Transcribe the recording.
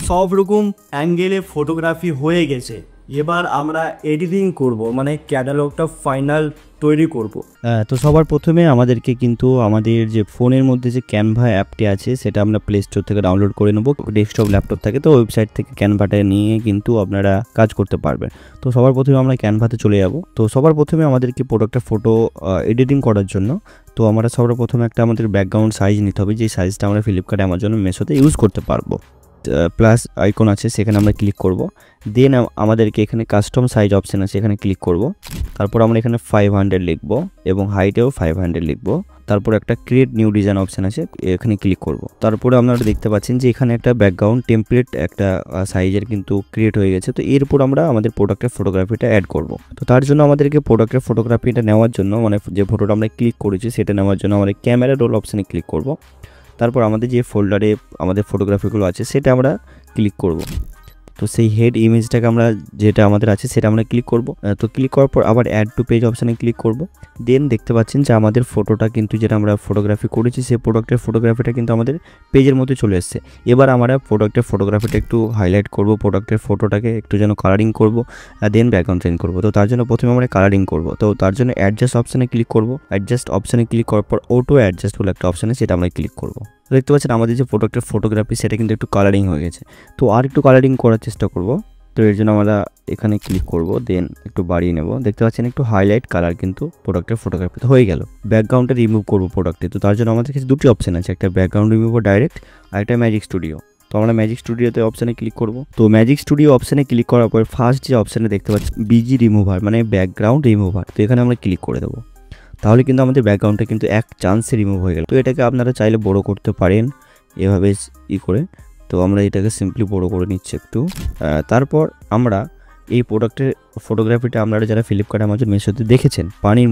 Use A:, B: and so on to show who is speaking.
A: সব রকম অ্যাঙ্গেলে ফটোগ্রাফি হয়ে গেছে। এবার আমরা এডিটিং করব, মানে ক্যাটালগটা ফাইনাল তৈরি করব।
B: তো সবার প্রথমে আমাদেরকে কিন্তু আমাদের যে ফোনের মধ্যে যে ক্যানভা অ্যাপটি আছে সেটা আমরা প্লে স্টোর থেকে ডাউনলোড করে নেব। ডেস্কটপ ল্যাপটপ থাকে তো ওয়েবসাইট থেকে ক্যানভাটা নিয়ে কিন্তু আপনারা কাজ করতে পারবেন। তো সবার প্রথমে আমরা ক্যানভাতে চলে যাব। তো সবার প্রথমে আমাদেরকে প্রোডাক্টের ফটো এডিটিং করার জন্য তো আমরা সবার প্রথমে একটা আমাদের ব্যাকগ্রাউন্ড সাইজ নিতে হবে, যে সাইজটা আমরা ফ্লিপকার্ট অ্যামাজন মেশোতে ইউজ করতে পারবো। প্লাস আইকন আছে সেখানে আমরা ক্লিক করব। দেন আমাদেরকে এখানে কাস্টম সাইজ অপশান আছে, এখানে ক্লিক করব। তারপর আমরা এখানে 500 লিখব এবং হাইটেও 500 লিখব। তারপর একটা ক্রিয়েট নিউ ডিজাইন অপশান আছে, এখানে ক্লিক করব। তারপরে আপনারা দেখতে পাচ্ছেন যে এখানে একটা ব্যাকগ্রাউন্ড টেমপ্লেট একটা সাইজের কিন্তু ক্রিয়েট হয়ে গেছে। তো এরপর আমরা আমাদের প্রোডাক্টের ফটোগ্রাফিটা অ্যাড করব। তো তার জন্য আমাদেরকে প্রোডাক্টের ফটোগ্রাফিটা নেওয়ার জন্য, মানে যে ফটোটা আমরা ক্লিক করেছি সেটা নেওয়ার জন্য আমরা ক্যামেরা রোল অপশানে ক্লিক করব। তারপর আমাদের যে ফোল্ডারে আমাদের ফটোগ্রাফিগুলো আছে সেটা আমরা ক্লিক করব। তো সেই হেড ইমেজটাকে আমরা যেটা আমাদের আছে সেটা আমরা ক্লিক করব। তো ক্লিক করার পর আবার অ্যাড টু পেজ অপশানে ক্লিক করব। দেন দেখতে পাচ্ছেন যে আমাদের ফটোটা কিন্তু যেটা আমরা ফটোগ্রাফি করেছি সেই প্রোডাক্টের ফটোগ্রাফিটা কিন্তু আমাদের পেজের মধ্যে চলে এসেছে। এবার আমরা প্রোডাক্টের ফটোগ্রাফিটা একটু হাইলাইট করব, প্রোডাক্টের ফটোটাকে একটু যেন কালারিং করব, দেন ব্যাকগ্রাউন্ড চেঞ্জ করব। তো তার জন্য প্রথমে আমরা কালারিং করব। তো তার জন্য অ্যাডজাস্ট অপশানে ক্লিক করব। অ্যাডজাস্ট অপশানে ক্লিক করার পর অটো অ্যাডজাস্ট বলে একটা অপশানে সেটা আমরা ক্লিক করব। তো দেখতে পাচ্ছেন আমাদের যে প্রোডাক্টের ফটোগ্রাফি সেটা কিন্তু একটু কালারিং হয়ে গেছে। তো আর একটু কালারিং করার চেষ্টা করব। তো এর জন্য আমরা এখানে ক্লিক করব, দেন একটু বাড়িয়ে নেব। দেখতে পাচ্ছেন একটু হাইলাইট কালার কিন্তু প্রোডাক্টের ফটোগ্রাফিতে হয়ে গেল। ব্যাকগ্রাউন্ডটা রিমুভ করব প্রোডাক্টে। তো তার জন্য আমাদের কাছে দুটি অপশান আছে, একটা ব্যাকগ্রাউন্ড রিমুভ ডাইরেক্ট আর একটা ম্যাজিক স্টুডিও। তো আমরা ম্যাজিক স্টুডিওতে অপশানে ক্লিক করব। তো ম্যাজিক স্টুডিও অপশানে ক্লিক করার পর ফার্স্ট যে অপশানে দেখতে পাচ্ছি বিজি রিমুভার, মানে ব্যাকগ্রাউন্ড রিমুভার। তো এখানে আমরা ক্লিক করে দেবো। তাহলে কিন্তু আমাদের ব্যাকগ্রাউন্ডটা কিন্তু এক চান্সে রিমুভ হয়ে গেল। তো এটাকে আপনারা চাইলে বড় করতে পারেন এভাবে করে। তো আমরা এটাকে সিম্পলি বড় করে নিচ্ছি একটু। তারপর আমরা এই প্রোডাক্টের ফটোগ্রাফিটা আপনারা যারা ফ্লিপকার্ট অ্যামাজন মেশোতে দেখেছেন পানির